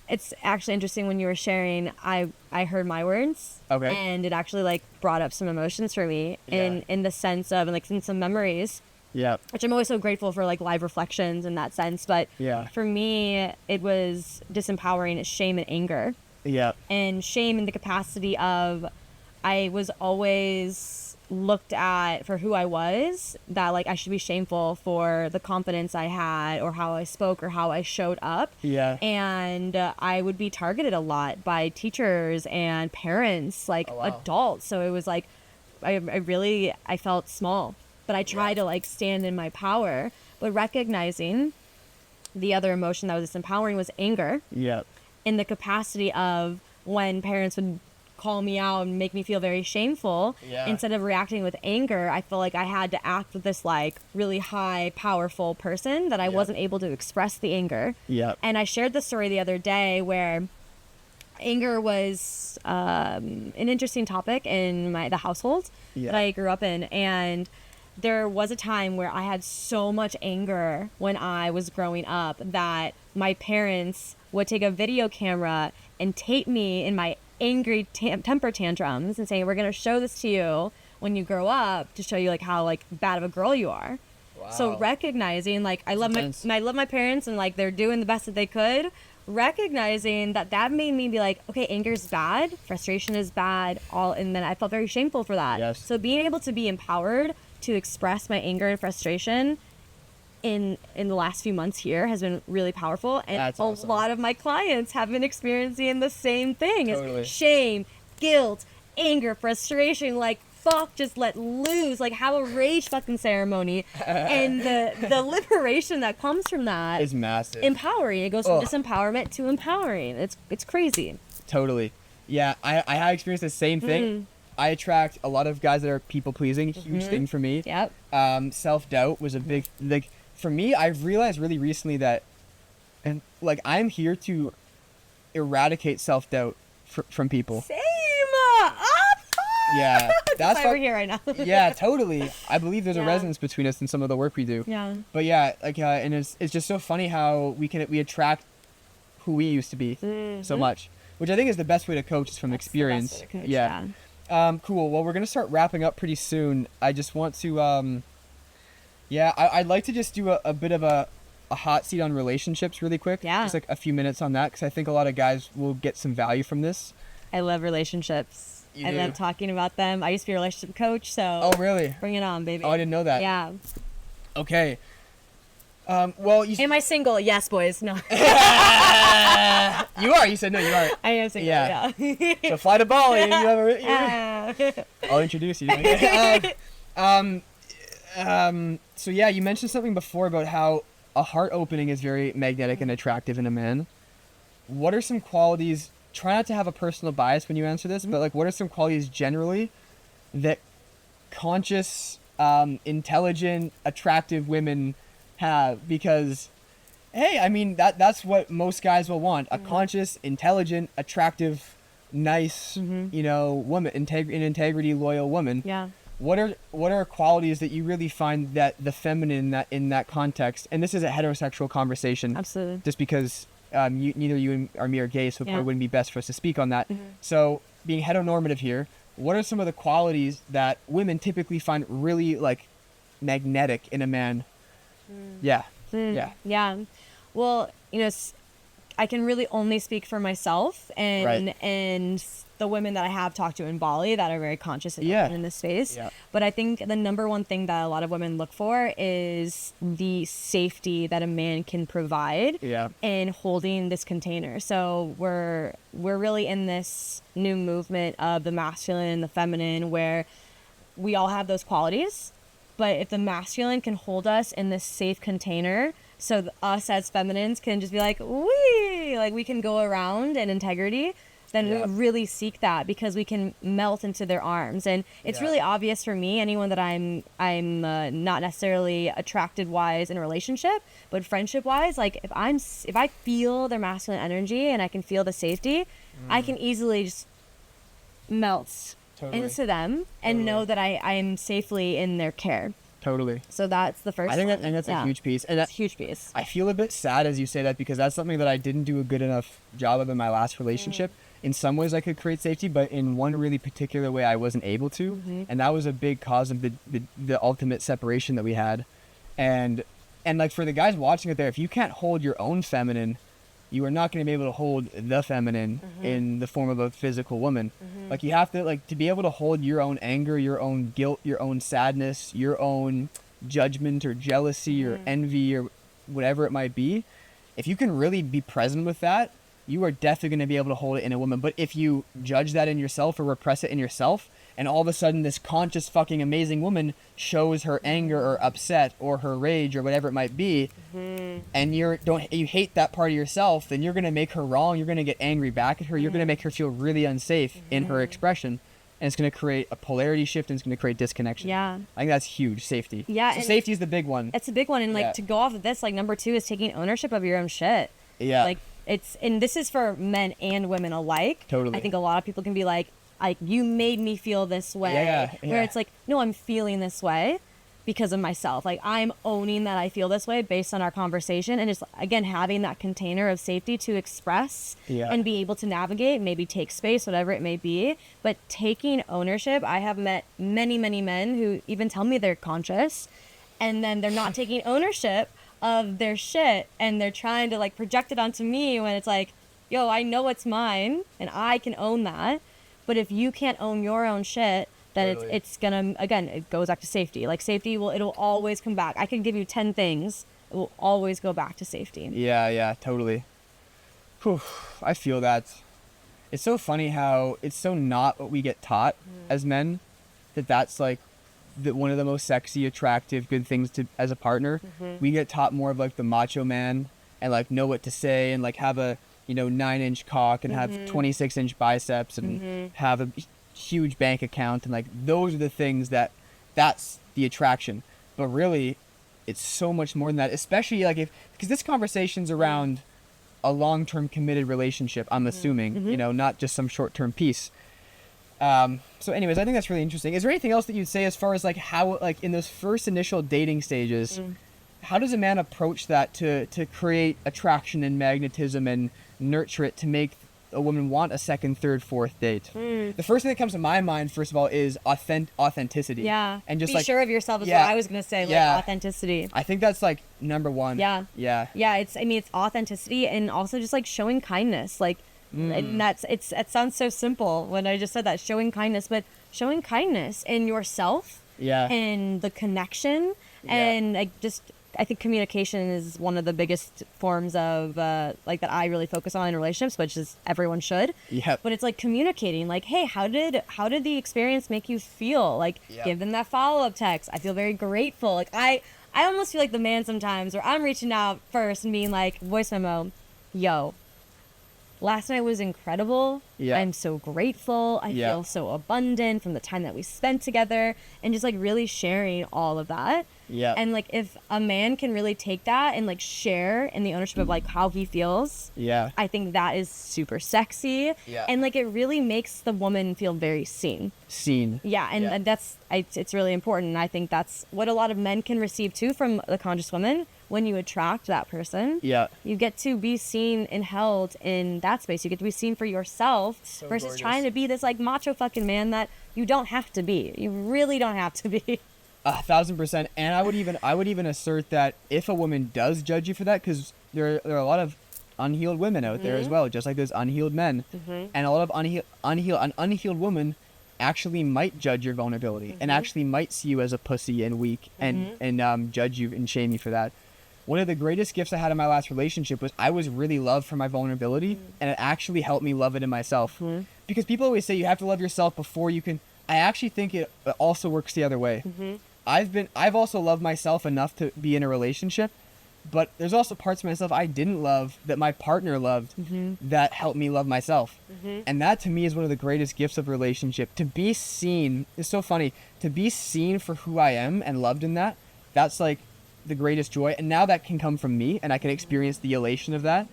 It's actually interesting when you were sharing. I heard my words. Okay. And it actually like brought up some emotions for me Yeah. in the sense of, and like in some memories, Yeah. which I'm always so grateful for, like live reflections in that sense. But Yeah. for me, it was disempowering. It's shame and anger. Yeah. And shame in the capacity of I was always looked at for who I was, that like I should be shameful for the confidence I had or how I spoke or how I showed up. Yeah. And I would be targeted a lot by teachers and parents, like Oh, wow. adults. So it was like I felt small, but I tried to like stand in my power. but recognizing the other emotion that was disempowering was anger, Yeah. in the capacity of when parents would call me out and make me feel very shameful. Yeah. Instead of reacting with anger, I felt like I had to act with this like really high, powerful person that I wasn't able to express the anger. Yeah. And I shared the story the other day where anger was an interesting topic in the household Yeah. that I grew up in. And there was a time where I had so much anger when I was growing up that my parents would take a video camera and tape me in my angry temper tantrums and say, we're going to show this to you when you grow up to show you like how like bad of a girl you are. So Wow. recognizing like I love intense. I love my parents and like they're doing the best that they could, recognizing that made me be like, okay, anger is bad, frustration is bad, and then I felt very shameful for that. Yes. So being able to be empowered to express my anger and frustration in the last few months here has been really powerful, and That's awesome. a lot of my clients have been experiencing the same thing. Totally. It's shame, guilt, anger, frustration, like fuck, just let loose, like have a rage fucking ceremony. And the liberation that comes from that Is massive. empowering. It goes from Ugh. disempowerment to empowering. It's crazy. Totally. Yeah, I have experienced the same thing. I attract a lot of guys that are people pleasing, huge thing for me. Yep. Self-doubt was a big, like, for me, I've realized really recently that, and like, I'm here to eradicate self-doubt from people. Same. Yeah, That's that's why we're what, here right now. yeah, totally. I believe there's a Yeah. resonance between us and some of the work we do. Yeah. But yeah, like, and it's just so funny how we attract who we used to be so much, which I think is the best way to coach is from experience. That's the best way to coach, Yeah. Cool. Well, we're gonna start wrapping up pretty soon. I just want to, I'd like to just do a bit of a hot seat on relationships really quick. Yeah. Just like a few minutes on that, because I think a lot of guys will get some value from this. I love relationships. You I do? love talking about them. I used to be a relationship coach, so Oh, really? bring it on, baby. Oh, I didn't know that. Yeah. Okay. Well, you Am I single? Yes, boys. No. you are. You said no. You are. I am single. Yeah. Yeah. So fly to Bali. You have a. I'll introduce you. So yeah, you mentioned something before about how a heart opening is very magnetic and attractive in a man. What are some qualities? Try not to have a personal bias when you answer this, but like, what are some qualities generally that conscious, intelligent, attractive women have? Because, hey, I mean that's what most guys will want: a conscious, intelligent, attractive, nice, woman, integrity, loyal woman. Yeah. What are qualities that you really find that the feminine in that context, and this is a heterosexual conversation, Absolutely. just because neither you or me are gay, so it Yeah. probably wouldn't be best for us to speak on that. So being heteronormative here, what are some of the qualities that women typically find really like magnetic in a man? Yeah. Yeah. Yeah. Well, I can really only speak for myself and Right. and the women that I have talked to in Bali that are very conscious Yeah. in this space. Yeah. But I think the number one thing that a lot of women look for is the safety that a man can provide Yeah. in holding this container. So we're really in this new movement of the masculine and the feminine where we all have those qualities, but if the masculine can hold us in this safe container, so us as feminines can just be like, we can go around in integrity, then Yeah. we really seek that because we can melt into their arms. And it's Yeah. really obvious for me, anyone that I'm not necessarily attracted wise in a relationship, but friendship wise, like if I feel their masculine energy and I can feel the safety, I can easily just melt Totally. into them and know that I am safely in their care. Totally. So that's the first I think one. that's Yeah. a huge piece, and It's that, a huge piece. I feel a bit sad as you say that because that's something that I didn't do a good enough job of in my last relationship. In some ways I could create safety, but in one really particular way I wasn't able to. And that was a big cause of the ultimate separation that we had. And like for the guys watching it there, if you can't hold your own feminine, you are not going to be able to hold the feminine in the form of a physical woman. Like you have to, like, to be able to hold your own anger, your own guilt, your own sadness, your own judgment or jealousy or envy or whatever it might be. If you can really be present with that, you are definitely going to be able to hold it in a woman. But if you judge that in yourself or repress it in yourself, and all of a sudden this conscious fucking amazing woman shows her anger or upset or her rage or whatever it might be, and you hate that part of yourself, then you're gonna make her wrong. You're gonna get angry back at her. You're gonna make her feel really unsafe in her expression, and it's gonna create a polarity shift, and it's gonna create disconnection. Yeah. I think that's huge. Safety. Yeah, So and safety is the big one. It's a big one. And like Yeah. to go off of this, like number 2 is taking ownership of your own shit. Yeah. Like and this is for men and women alike. Totally. I think a lot of people can be like, you made me feel this way. Yeah, Where yeah. it's like, no, I'm feeling this way because of myself. Like I'm owning that I feel this way based on our conversation, and just again having that container of safety to express Yeah. and be able to navigate, maybe take space, whatever it may be. But taking ownership, I have met many, many men who even tell me they're conscious, and then they're not taking ownership of their shit, and they're trying to like project it onto me when it's like, yo, I know it's mine and I can own that. But if you can't own your own shit, then Totally. it's gonna, again, it goes back to safety. Like safety it'll always come back. I can give you 10 things, it will always go back to safety. Yeah, totally. Whew, I feel that. It's so funny how it's so not what we get taught as men, that's like one of the most sexy, attractive, good things to as a partner. We get taught more of like the macho man and like know what to say and like have a 9-inch cock and have 26-inch biceps and have a huge bank account, and like those are the things that's the attraction. But really, it's so much more than that. Especially like because this conversation's around a long-term committed relationship. I'm assuming not just some short-term piece. So anyways, I think that's really interesting. Is there anything else that you'd say as far as like how, like in those first initial dating stages, how does a man approach that to create attraction and magnetism and nurture it to make a woman want a second, third, fourth date? The first thing that comes to my mind, first of all, is authenticity. Yeah. And just be like sure of yourself is yeah, what I was gonna say. Like yeah. authenticity. I think that's like number one. Yeah. Yeah. Yeah, it's authenticity, and also just like showing kindness. Like and it sounds so simple when I just said that, showing kindness, but showing kindness in yourself Yeah. and the connection, and like I think communication is one of the biggest forms of like that I really focus on in relationships, which is everyone should. Yep. But it's like communicating, like, hey, how did the experience make you feel? Like, Yep. give them that follow-up text. I feel very grateful. Like I almost feel like the man sometimes, where I'm reaching out first and being like, voice memo, yo, last night was incredible. Yeah. I'm so grateful. I Yeah. feel so abundant from the time that we spent together, and just like really sharing all of that. Yeah. And like if a man can really take that and like share in the ownership of like how he feels, Yeah. I think that is super sexy. Yeah. And like it really makes the woman feel very seen. Seen. Yeah, and, Yeah. and it's really important. And I think that's what a lot of men can receive too from the conscious woman. When you attract that person, Yeah. you get to be seen and held in that space. You get to be seen for yourself versus gorgeous. trying to be this like macho fucking man that you don't have to be. You really don't have to be. 1,000%. And I would even assert that if a woman does judge you for that, because there are a lot of unhealed women out there as well, just like there's unhealed men, and a lot of an unhealed woman actually might judge your vulnerability and actually might see you as a pussy and weak and judge you and shame you for that. One of the greatest gifts I had in my last relationship was I was really loved for my vulnerability, and it actually helped me love it in myself. Because people always say you have to love yourself before you can. I actually think it also works the other way. I've also loved myself enough to be in a relationship, but there's also parts of myself I didn't love that my partner loved that helped me love myself. And that to me is one of the greatest gifts of a relationship. To be seen is so funny. To be seen for who I am and loved in that, that's like the greatest joy. And now that can come from me, and I can experience the elation of that.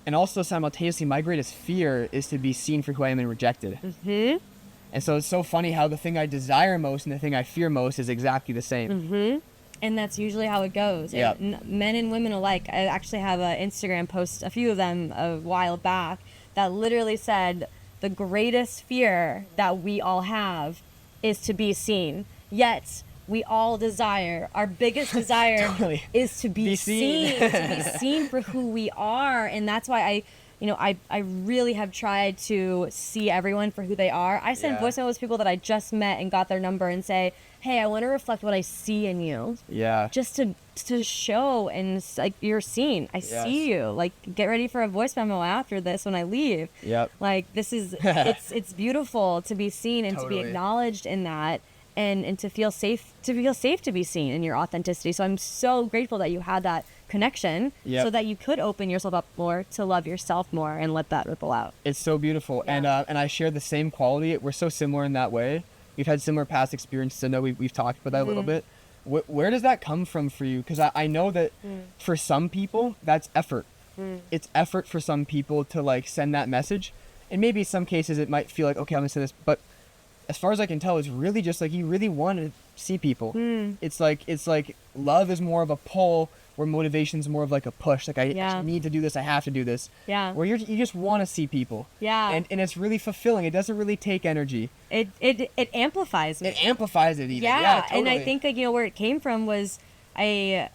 And also simultaneously, my greatest fear is to be seen for who I am and rejected. And so it's so funny how the thing I desire most and the thing I fear most is exactly the same. And that's usually how it goes. Yeah. Men and women alike. I actually have an Instagram post, a few of them a while back, that literally said the greatest fear that we all have is to be seen. Yet we all desire, our biggest desire Totally. is to be seen. seen, to be seen for who we are. And that's why I really have tried to see everyone for who they are. I send Yeah. voice notes to people that I just met and got their number and say, hey, I want to reflect what I see in you, Yeah. just to show and like you're seen. I Yes. see you. Like, get ready for a voice memo after this when I leave. Yep. Like, this is it's beautiful to be seen and to be Totally. acknowledged in that, and to feel safe to be seen in your authenticity. So I'm so grateful that you had that connection, Yep. so that you could open yourself up more to love yourself more and let that ripple out. It's so beautiful. Yeah. And I share the same quality. We're so similar in that way. We've had similar past experiences. I know we've talked about that a little bit. Where does that come from for you? Because I know that for some people, that's effort. It's effort for some people to like send that message. And maybe some cases it might feel like, okay, I'm going to say this. But as far as I can tell, it's really just like you really want to see people. It's like love is more of a pull, where motivation's more of like a push. Like I Yeah. need to do this. I have to do this. Yeah. Where you just want to see people. Yeah. And it's really fulfilling. It doesn't really take energy. It amplifies me. It amplifies it even. Yeah, Totally. and I think like, you know, where it came from was I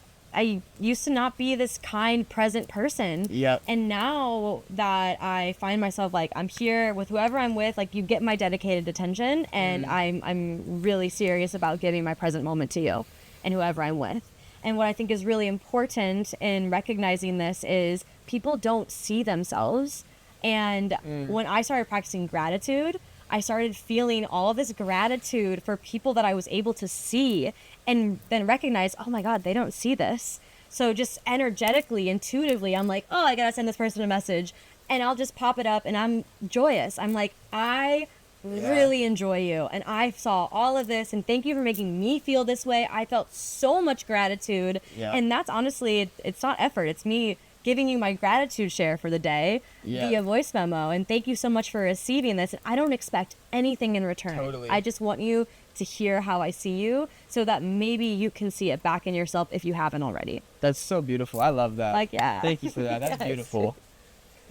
used to not be this kind, present person. Yep. And now that I find myself like I'm here with whoever I'm with, like you get my dedicated attention, and I'm really serious about giving my present moment to you and whoever I'm with. And what I think is really important in recognizing this is people don't see themselves. And when I started practicing gratitude, I started feeling all of this gratitude for people that I was able to see, and then recognize, oh my God, they don't see this. So just energetically, intuitively, I'm like, oh, I gotta send this person a message, and I'll just pop it up, and I'm joyous. I'm like, I really enjoy you, and I saw all of this, and thank you for making me feel this way. I felt so much gratitude, Yeah. and that's honestly, it's not effort. It's me giving you my gratitude share for the day via voice memo, and thank you so much for receiving this. And I don't expect anything in return. Totally. I just want you to hear how I see you, so that maybe you can see it back in yourself if you haven't already. That's so beautiful. I love that. Like, yeah. Thank you for that. That's Yes. beautiful.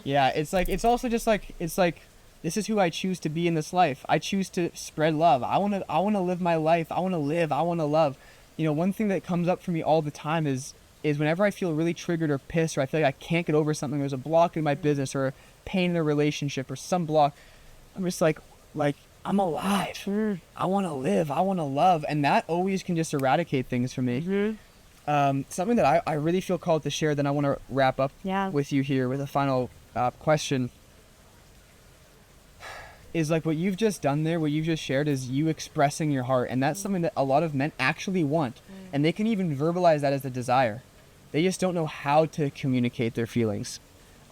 Yeah, it's like it's also just like it's like this is who I choose to be in this life. I choose to spread love. I want to live my life. I want to live. I want to love. You know, one thing that comes up for me all the time is whenever I feel really triggered or pissed, or I feel like I can't get over something, there's a block in my business or pain in a relationship or some block, I'm just like I'm alive. I want to live. I want to love. And that always can just eradicate things for me. Something that I really feel called to share, then I want to wrap up Yeah. with you here with a final question, is like what you've just done there, what you've just shared is you expressing your heart. And that's something that a lot of men actually want. And they can even verbalize that as a desire. They just don't know how to communicate their feelings.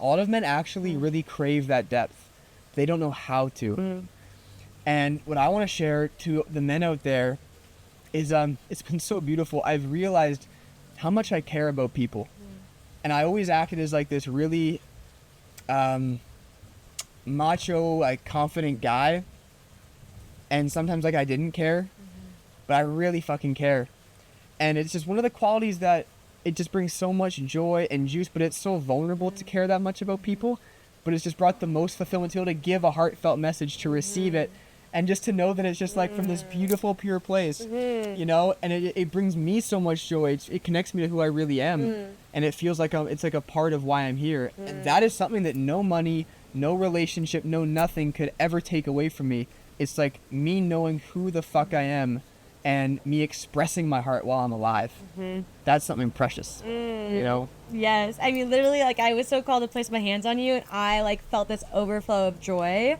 A lot of men actually really crave that depth. They don't know how to. And what I want to share to the men out there is it's been so beautiful. I've realized how much I care about people. And I always acted as like this really macho, like confident guy. And sometimes like I didn't care, but I really fucking care. And it's just one of the qualities that it just brings so much joy and juice, but it's so vulnerable to care that much about people. But it's just brought the most fulfillment to be able to give a heartfelt message, to receive it, and just to know that it's just like from this beautiful, pure place, you know. And it brings me so much joy. It connects me to who I really am, and it feels like it's like a part of why I'm here. And that is something that no money, no relationship, no nothing could ever take away from me. It's like me knowing who the fuck I am, and me expressing my heart while I'm alive. That's something precious, you know. Yes. I mean, literally, like, I was so called to place my hands on you, and I, like, felt this overflow of joy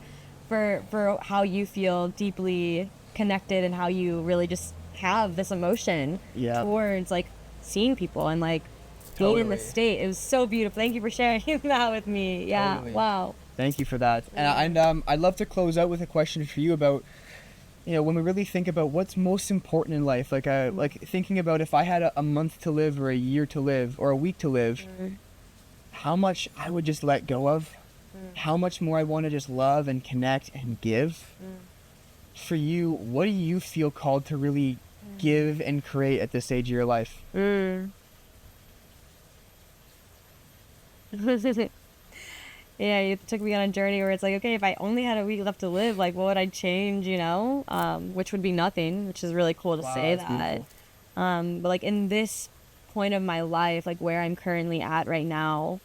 for how you feel deeply connected and how you really just have this emotion towards, like, seeing people and, like, being in the state. It was so beautiful. Thank you for sharing that with me. Yeah. Totally. Wow. Thank you for that. And I'd love to close out with a question for you about, you know, when we really think about what's most important in life, like thinking about if I had a month to live or a year to live or a week to live, how much I would just let go of, how much more I want to just love and connect and give. For you, what do you feel called to really give and create at this stage of your life? Yeah, it took me on a journey where it's like, okay, if I only had a week left to live, like, what would I change, you know? Which would be nothing, which is really cool to say that's that. beautiful. But, like, in this point of my life, like, where I'm currently at right now,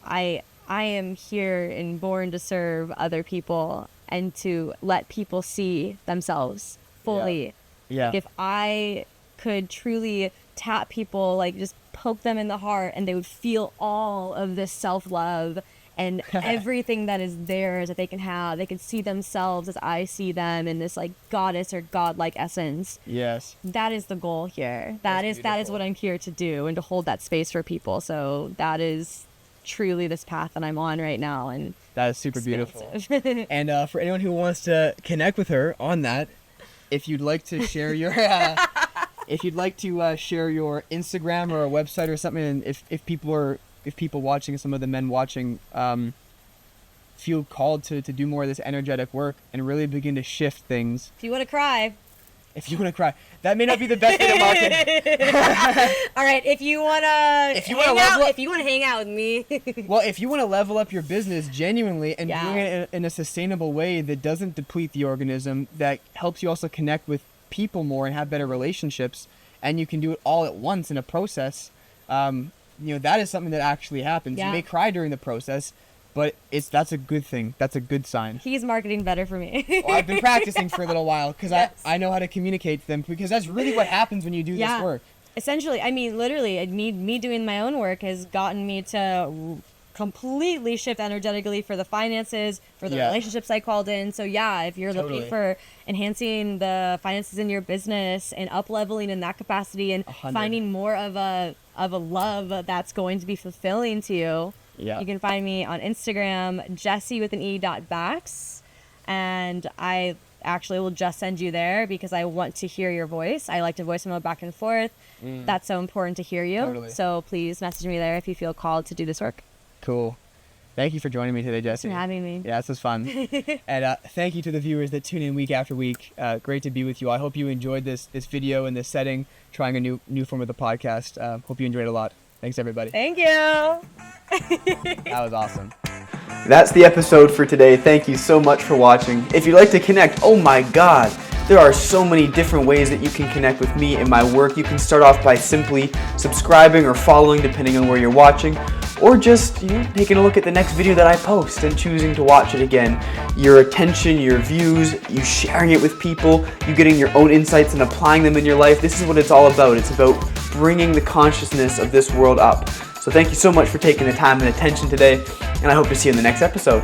I am here and born to serve other people and to let people see themselves fully Yeah. If I could truly tap people, like just poke them in the heart, and they would feel all of this self-love and everything that is theirs that they can have. They can see themselves as I see them in this like goddess or godlike essence. Yes. That is the goal here. That's That is beautiful. what I'm here to do, and to hold that space for people. So that is truly this path that I'm on right now. And That is super beautiful. expansive. And for anyone who wants to connect with her on that, if you'd like to share your if you'd like to share your Instagram or a website or something, and if people watching, some of the men watching, feel called to do more of this energetic work and really begin to shift things. If you want to cry, If you want to cry, that may not be the best way to market. all right. If you wanna, If you wanna hang out, level up- if you wanna hang out with me, Well, if you want to level up your business genuinely and Yeah. doing it in a sustainable way that doesn't deplete the organism, that helps you also connect with people more and have better relationships, and you can do it all at once in a process, that is something that actually happens. Yeah. You may cry during the process, but that's a good thing. That's a good sign. he's marketing better for me. Well, I've been practicing for a little while because Yes. I know how to communicate to them, because that's really what happens when you do Yeah. this work. Essentially, I mean, literally, me doing my own work has gotten me to completely shift energetically for the finances, for the Yeah. relationships I called in. So yeah, if you're Totally. looking for enhancing the finances in your business and up leveling in that capacity, and 100. finding more of a love that's going to be fulfilling to you, Yeah. you can find me on Instagram, Jessie with an E.Bax, and I actually will just send you there because I want to hear your voice. I like to voice memo back and forth. That's so important to hear you. Totally. So please message me there if you feel called to do this work. Cool. Thank you for joining me today, Thanks Jessie. for having me. Yeah, this was fun. And thank you to the viewers that tune in week after week. Great to be with you. I hope you enjoyed this video and this setting, trying a new form of the podcast. Hope you enjoyed it a lot. Thanks, everybody. Thank you. That was awesome. That's the episode for today. Thank you so much for watching. If you'd like to connect, oh my God, there are so many different ways that you can connect with me and my work. You can start off by simply subscribing or following, depending on where you're watching, or just taking a look at the next video that I post and choosing to watch it again. Your attention, your views, you sharing it with people, you getting your own insights and applying them in your life. This is what it's all about. It's about bringing the consciousness of this world up. So thank you so much for taking the time and attention today, and I hope to see you in the next episode.